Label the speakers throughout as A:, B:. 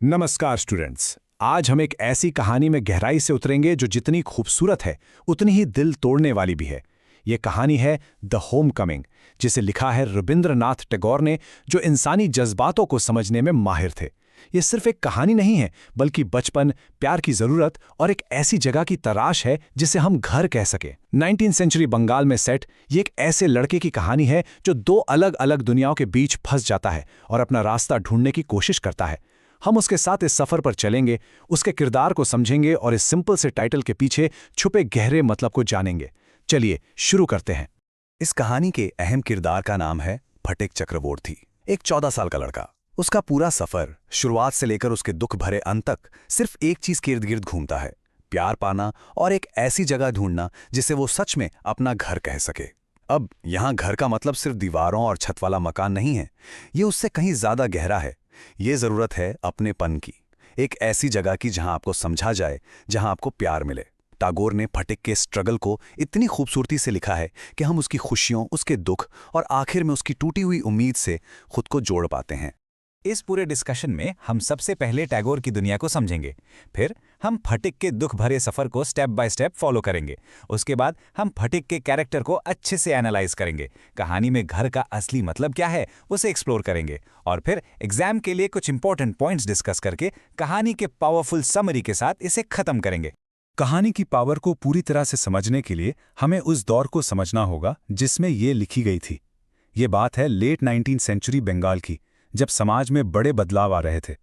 A: नमस्कार स्टूडेंट्स। आज हम एक ऐसी कहानी में गहराई से उतरेंगे जो जितनी खूबसूरत है उतनी ही दिल तोड़ने वाली भी है। ये कहानी है द होम कमिंग, जिसे लिखा है रविंद्रनाथ टैगोर ने, जो इंसानी जज्बातों को समझने में माहिर थे। ये सिर्फ एक कहानी नहीं है, बल्कि बचपन, प्यार की जरूरत और एक ऐसी जगह की तलाश है जिसे हम घर कह सके। 19वीं सेंचुरी बंगाल में सेट ये एक ऐसे लड़के की कहानी है जो दो अलग अलग दुनियाओं के बीच फंस जाता है और अपना रास्ता ढूंढने की कोशिश करता है। हम उसके साथ इस सफर पर चलेंगे, उसके किरदार को समझेंगे और इस सिंपल से टाइटल के पीछे छुपे गहरे मतलब को जानेंगे। चलिए शुरू करते हैं।
B: इस कहानी के अहम किरदार का नाम है फटिक चक्रवर्ती, एक 14 साल का लड़का। उसका पूरा सफर शुरुआत से लेकर उसके दुख भरे अंत तक सिर्फ एक चीज के इर्द गिर्द घूमता है, प्यार पाना और एक ऐसी जगह ढूंढना जिसे वो सच में अपना घर कह सके। अब यहाँ घर का मतलब सिर्फ दीवारों और छत वाला मकान नहीं है, ये उससे कहीं ज्यादा गहरा है। ये जरूरत है अपनेपन की, एक ऐसी जगह की जहां आपको समझा जाए, जहां आपको प्यार मिले। टैगोर ने फटिक के स्ट्रगल को इतनी खूबसूरती से लिखा है कि हम उसकी खुशियों, उसके दुख और आखिर में उसकी टूटी हुई उम्मीद से खुद को जोड़ पाते हैं।
C: इस पूरे डिस्कशन में हम सबसे पहले टैगोर की दुनिया को समझेंगे, फिर हम फटिक के दुख भरे सफर को स्टेप बाय स्टेप फॉलो करेंगे। उसके बाद हम फटिक के कैरेक्टर को अच्छे से एनालाइज करेंगे, कहानी में घर का असली मतलब क्या है उसे एक्सप्लोर करेंगे, और फिर एग्जाम के लिए कुछ इंपॉर्टेंट पॉइंट्स डिस्कस करके कहानी के पावरफुल समरी के साथ इसे खत्म करेंगे।
A: कहानी की पावर को पूरी तरह से समझने के लिए हमें उस दौर को समझना होगा जिसमें ये लिखी गई थी। ये बात है लेट 19वीं सेंचुरी बंगाल की, जब समाज में बड़े बदलाव आ रहे थे।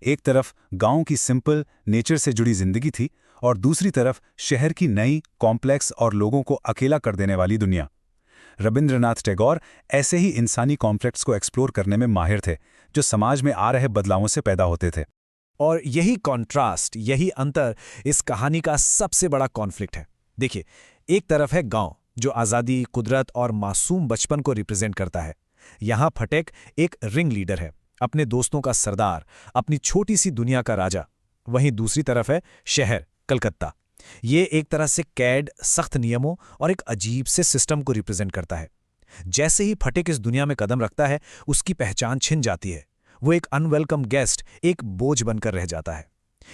A: एक तरफ गांव की सिंपल, नेचर से जुड़ी जिंदगी थी और दूसरी तरफ शहर की नई, कॉम्प्लेक्स और लोगों को अकेला कर देने वाली दुनिया। रविंद्रनाथ टैगोर ऐसे ही इंसानी कॉम्प्लेक्स को एक्सप्लोर करने में माहिर थे, जो समाज में आ रहे बदलावों से पैदा होते थे।
D: और यही कॉन्ट्रास्ट, यही अंतर इस कहानी का सबसे बड़ा कॉन्फ्लिक्ट है। देखिए, एक तरफ है गांव, जो आज़ादी, कुदरत और मासूम बचपन को रिप्रेजेंट करता है। यहां फटिक एक रिंग लीडर है, अपने दोस्तों का सरदार, अपनी छोटी सी दुनिया का राजा। वहीं दूसरी तरफ है शहर, कलकत्ता। ये एक तरह से कैद, सख्त नियमों और एक अजीब से सिस्टम को रिप्रेजेंट करता है। जैसे ही फटिक इस दुनिया में कदम रखता है, उसकी पहचान छिन जाती है। वो एक अनवेलकम गेस्ट, एक बोझ बनकर रह जाता है।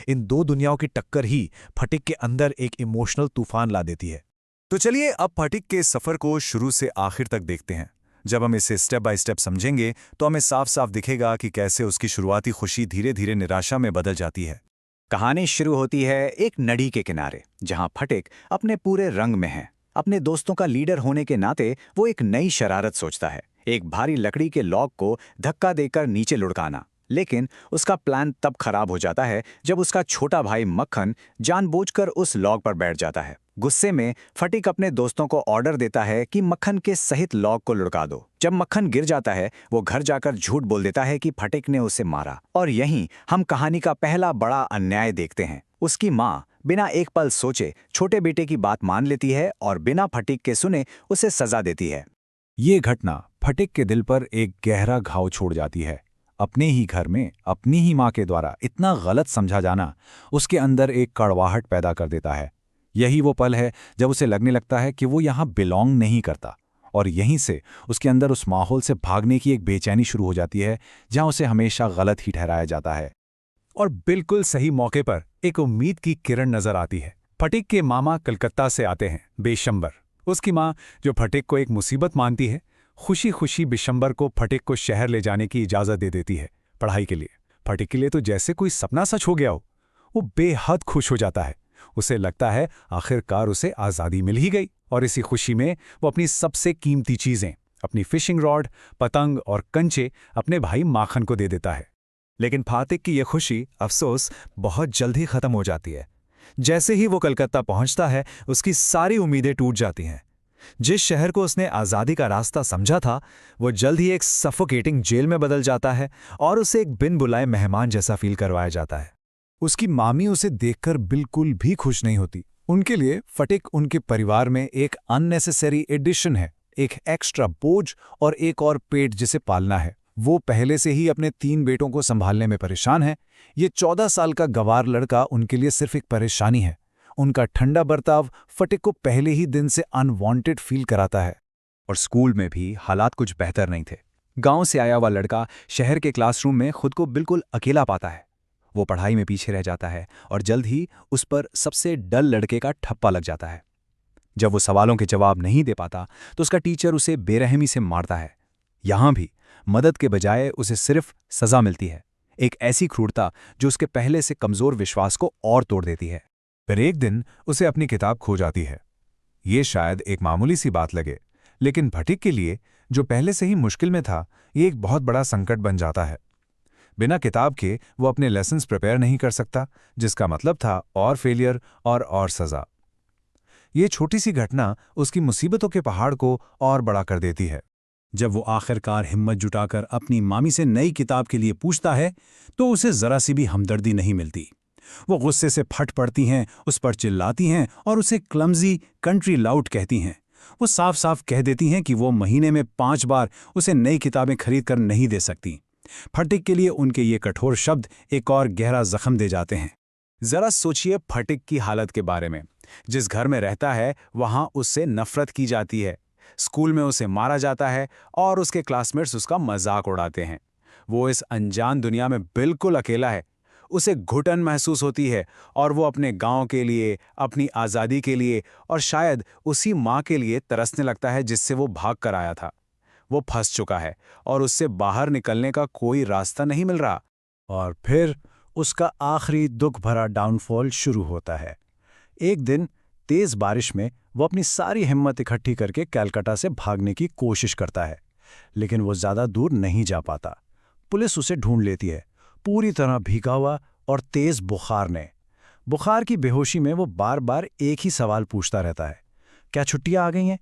D: इन दो दुनियाओं की टक्कर ही फटिक के अंदर एक इमोशनल तूफान ला देती है।
B: तो चलिए अब फटिक के सफर को शुरू से आखिर तक देखते हैं। जब हम इसे स्टेप बाय स्टेप समझेंगे तो हमें साफ साफ दिखेगा कि कैसे उसकी शुरुआती खुशी धीरे धीरे निराशा में बदल जाती है।
C: कहानी शुरू होती है एक नदी के किनारे, जहां फटिक अपने पूरे रंग में है। अपने दोस्तों का लीडर होने के नाते वो एक नई शरारत सोचता है, एक भारी लकड़ी के लॉग को धक्का देकर नीचे लुढ़काना। लेकिन उसका प्लान तब खराब हो जाता है जब उसका छोटा भाई मक्खन जानबूझकर उस लॉग पर बैठ जाता है। गुस्से में फटिक अपने दोस्तों को ऑर्डर देता है कि मक्खन के सहित लॉग को लुढ़का दो। जब मक्खन गिर जाता है, वो घर जाकर झूठ बोल देता है कि फटिक ने उसे मारा। और यहीं हम कहानी का पहला बड़ा अन्याय देखते हैं। उसकी माँ बिना एक पल सोचे छोटे बेटे की बात मान लेती है और बिना फटिक के सुने उसे सजा देती है।
A: ये घटना फटिक के दिल पर एक गहरा घाव छोड़ जाती है। अपने ही घर में अपनी ही माँ के द्वारा इतना गलत समझा जाना उसके अंदर एक कड़वाहट पैदा कर देता है। यही वो पल है जब उसे लगने लगता है कि वो यहाँ बिलोंग नहीं करता, और यहीं से उसके अंदर उस माहौल से भागने की एक बेचैनी शुरू हो जाती है जहाँ उसे हमेशा गलत ही ठहराया जाता है।
D: और बिल्कुल सही मौके पर एक उम्मीद की किरण नजर आती है। फटिक के मामा कलकत्ता से आते हैं, बेशंबर। उसकी माँ, जो फटिक को एक मुसीबत मानती है, खुशी खुशी बिशंबर को फटिक को शहर ले जाने की इजाज़त दे देती है पढ़ाई के लिए। फटिक के लिए तो जैसे कोई सपना सच हो गया हो। वो बेहद खुश हो जाता है। उसे लगता है आखिरकार उसे आज़ादी मिल ही गई, और इसी खुशी में वो अपनी सबसे कीमती चीज़ें, अपनी फिशिंग रॉड, पतंग और कंचे अपने भाई माखन को दे देता है।
E: लेकिन फटिक की यह खुशी, अफसोस, बहुत जल्द ही खत्म हो जाती है। जैसे ही वो कलकत्ता पहुंचता है, उसकी सारी उम्मीदें टूट जाती हैं। जिस शहर को उसने आज़ादी का रास्ता समझा था, वो जल्द ही एक सफोकेटिंग जेल में बदल जाता है और उसे एक बिन बुलाए मेहमान जैसा फील करवाया जाता है।
A: उसकी मामी उसे देखकर बिल्कुल भी खुश नहीं होती। उनके लिए फटिक उनके परिवार में एक अननेसेसरी एडिशन है, एक एक्स्ट्रा बोझ और एक और पेट जिसे पालना है। वो पहले से ही अपने 3 बेटों को संभालने में परेशान है। ये 14 साल का गंवार लड़का उनके लिए सिर्फ एक परेशानी है। उनका ठंडा बर्ताव फटिक को पहले ही दिन से अनवांटेड फील कराता है।
E: और स्कूल में भी हालात कुछ बेहतर नहीं थे। गांव से आया हुआ लड़का शहर के क्लासरूम में खुद को बिल्कुल अकेला पाता है।
B: वो पढ़ाई में पीछे रह जाता है और जल्द ही उस पर सबसे डल लड़के का ठप्पा लग जाता है। जब वो सवालों के जवाब नहीं दे पाता तो उसका टीचर उसे बेरहमी से मारता है। यहाँ भी मदद के बजाय उसे सिर्फ सजा मिलती है, एक ऐसी क्रूरता जो उसके पहले से कमजोर विश्वास को और तोड़ देती है।
E: फिर एक दिन उसे अपनी किताब खो जाती है। ये शायद एक मामूली सी बात लगे, लेकिन फटिक के लिए, जो पहले से ही मुश्किल में था, ये एक बहुत बड़ा संकट बन जाता है। बिना किताब के वो अपने लेसन्स प्रिपेयर नहीं कर सकता, जिसका मतलब था और फेलियर और सजा। ये छोटी सी घटना उसकी मुसीबतों के पहाड़ को और बड़ा कर देती है।
A: जब वो आखिरकार हिम्मत जुटाकर अपनी मामी से नई किताब के लिए पूछता है तो उसे जरा सी भी हमदर्दी नहीं मिलती। वो गुस्से से फट पड़ती हैं, उस पर चिल्लाती हैं और उसे क्लमजी कंट्री लाउड कहती हैं। वो साफ साफ कह देती हैं कि वो महीने में 5 बार उसे नई किताबें खरीद कर नहीं दे सकती। फटिक के लिए उनके ये कठोर शब्द एक और गहरा जख्म दे जाते हैं।
C: जरा सोचिए फटिक की हालत के बारे में। जिस घर में रहता है वहां उससे नफरत की जाती है, स्कूल में उसे मारा जाता है और उसके क्लासमेट्स उसका मजाक उड़ाते हैं। वो इस अनजान दुनिया में बिल्कुल अकेला है। उसे घुटन महसूस होती है और वो अपने गांव के लिए, अपनी आज़ादी के लिए और शायद उसी माँ के लिए तरसने लगता है जिससे वो भाग कर आया था। वो फंस चुका है और उससे बाहर निकलने का कोई रास्ता नहीं मिल रहा।
A: और फिर उसका आखिरी दुख भरा डाउनफॉल शुरू होता है। एक दिन तेज बारिश में वो अपनी सारी हिम्मत इकट्ठी करके कलकत्ता से भागने की कोशिश करता है, लेकिन वो ज़्यादा दूर नहीं जा पाता। पुलिस उसे ढूंढ लेती है, पूरी तरह भीगा हुआ और तेज बुखार की बेहोशी में वो बार बार एक ही सवाल पूछता रहता है, क्या छुट्टियां आ गई हैं?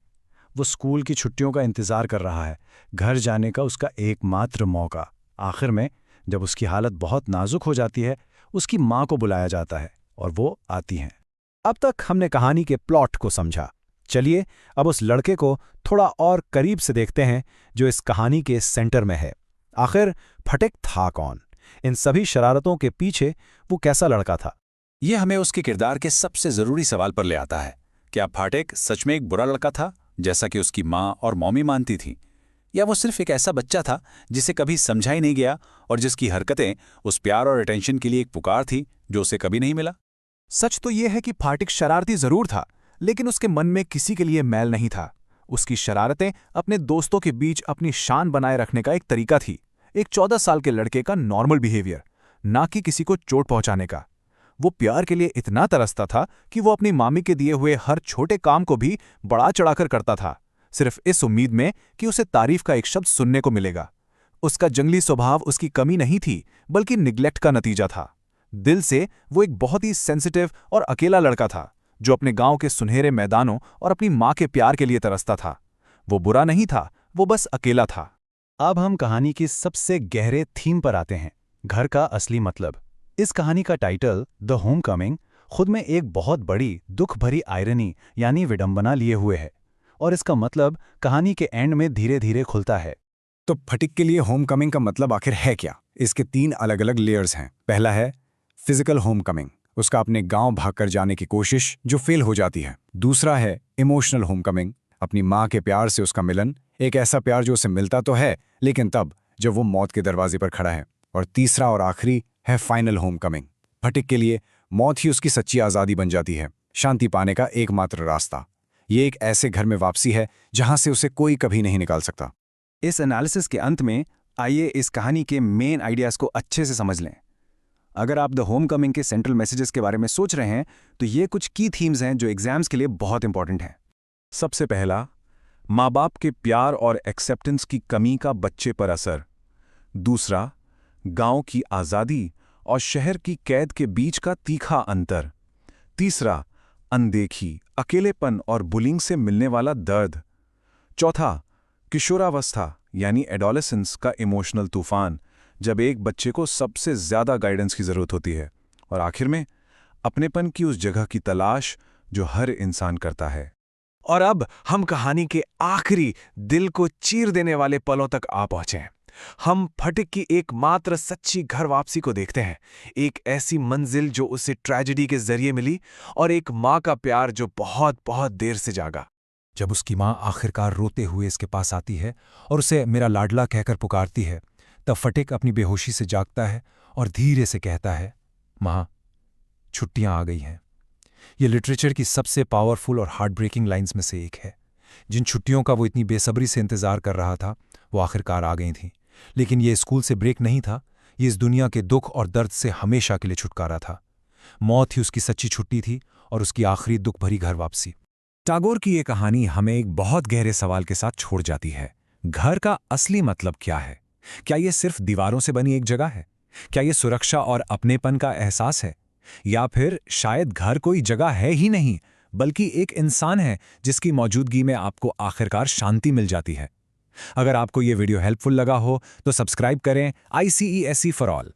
A: वो स्कूल की छुट्टियों का इंतज़ार कर रहा है, घर जाने का उसका एकमात्र मौका। आखिर में जब उसकी हालत बहुत नाजुक हो जाती है, उसकी माँ को बुलाया जाता है और वो आती हैं।
B: अब तक हमने कहानी के प्लॉट को समझा। चलिए अब उस लड़के को थोड़ा और करीब से देखते हैं जो इस कहानी के सेंटर में है। आखिर फटिक था कौन? इन सभी शरारतों के पीछे वो कैसा लड़का था?
C: ये हमें उसके किरदार के सबसे ज़रूरी सवाल पर ले आता है। क्या फटिक सच में एक बुरा लड़का था, जैसा कि उसकी माँ और मॉमी मानती थीं? या वो सिर्फ एक ऐसा बच्चा था जिसे कभी समझा ही नहीं गया और जिसकी हरकतें उस प्यार और अटेंशन के लिए एक पुकार थी जो उसे कभी नहीं मिला?
B: सच तो यह है कि फटिक शरारती जरूर था, लेकिन उसके मन में किसी के लिए मैल नहीं था। उसकी शरारतें अपने दोस्तों के बीच अपनी शान बनाए रखने का एक तरीका थी, एक 14 साल के लड़के का नॉर्मल बिहेवियर, ना कि किसी को चोट पहुंचाने का। वो प्यार के लिए इतना तरसता था कि वो अपनी मामी के दिए हुए हर छोटे काम को भी बढ़ा चढ़ाकर करता था, सिर्फ इस उम्मीद में कि उसे तारीफ का एक शब्द सुनने को मिलेगा। उसका जंगली स्वभाव उसकी कमी नहीं थी, बल्कि निग्लेक्ट का नतीजा था। दिल से वो एक बहुत ही सेंसिटिव और अकेला लड़का था, जो अपने गांव के सुनहरे मैदानों और अपनी माँ के प्यार के लिए तरसता था। वो बुरा नहीं था, वो बस अकेला था।
A: अब हम कहानी की सबसे गहरे थीम पर आते हैं, घर का असली मतलब। इस कहानी का टाइटल द होम कमिंग खुद में एक बहुत बड़ी दुख भरी आयरनी यानी विडंबना लिए हुए है, और इसका मतलब कहानी के एंड में धीरे धीरे खुलता है।
C: तो फटिक के लिए होम कमिंग का मतलब आखिर है क्या? इसके 3 अलग अलग लेयर्स हैं। पहला है फिजिकल होम कमिंग, उसका अपने गांव भागकर जाने की कोशिश जो फेल हो जाती है। दूसरा है इमोशनल होम कमिंग, अपनी माँ के प्यार से उसका मिलन, एक ऐसा प्यार जो उसे मिलता तो है लेकिन तब जब वो मौत के दरवाजे पर खड़ा है। और तीसरा और आखिरी है फाइनल होम कमिंग। फटिक के लिए मौत ही उसकी सच्ची आज़ादी बन जाती है, शांति पाने का एकमात्र रास्ता। ये एक ऐसे घर में वापसी है जहां से उसे कोई कभी नहीं निकाल सकता।
B: इस एनालिसिस के अंत में आइए इस कहानी के मेन आइडियाज़ को अच्छे से समझ लें। अगर आप द होम कमिंग के सेंट्रल मैसेजेस के बारे में सोच रहे हैं तो ये कुछ की थीम्स हैं जो एग्जाम्स के लिए बहुत इंपॉर्टेंट हैं।
E: सबसे पहला, माँ बाप के प्यार और एक्सेप्टेंस की कमी का बच्चे पर असर। दूसरा, गांव की आज़ादी और शहर की कैद के बीच का तीखा अंतर। तीसरा, अनदेखी, अकेलेपन और बुलिंग से मिलने वाला दर्द। चौथा, किशोरावस्था यानी एडोलेसेंस का इमोशनल तूफान, जब एक बच्चे को सबसे ज्यादा गाइडेंस की जरूरत होती है। और आखिर में अपनेपन की उस जगह की तलाश जो हर इंसान करता है।
B: और अब हम कहानी के आखिरी दिल को चीर देने वाले पलों तक आ पहुंचे हैं। हम फटिक की एकमात्र सच्ची घर वापसी को देखते हैं, एक ऐसी मंजिल जो उसे ट्रेजेडी के जरिए मिली और एक माँ का प्यार जो बहुत बहुत देर से जागा।
D: जब उसकी माँ आखिरकार रोते हुए इसके पास आती है और उसे मेरा लाडला कहकर पुकारती है, तब फटिक अपनी बेहोशी से जागता है और धीरे से कहता है, माँ, छुट्टियां आ गई हैं। ये लिटरेचर की सबसे पावरफुल और हार्ट ब्रेकिंग लाइन्स में से एक है। जिन छुट्टियों का वो इतनी बेसब्री से इंतजार कर रहा था, वो आखिरकार आ गई थीं। लेकिन ये स्कूल से ब्रेक नहीं था, ये इस दुनिया के दुख और दर्द से हमेशा के लिए छुटकारा था। मौत ही उसकी सच्ची छुट्टी थी और उसकी आखिरी दुख भरी घर वापसी। टैगोर की ये कहानी हमें एक बहुत गहरे सवाल के साथ छोड़ जाती है। घर का असली मतलब क्या है? क्या ये सिर्फ दीवारों से बनी एक जगह है? क्या ये सुरक्षा और अपनेपन का एहसास है? या फिर शायद घर कोई जगह है ही नहीं, बल्कि एक इंसान है जिसकी मौजूदगी में आपको आखिरकार शांति मिल जाती है। अगर आपको ये वीडियो हेल्पफुल लगा हो तो सब्सक्राइब करें ICESE फॉर ऑल।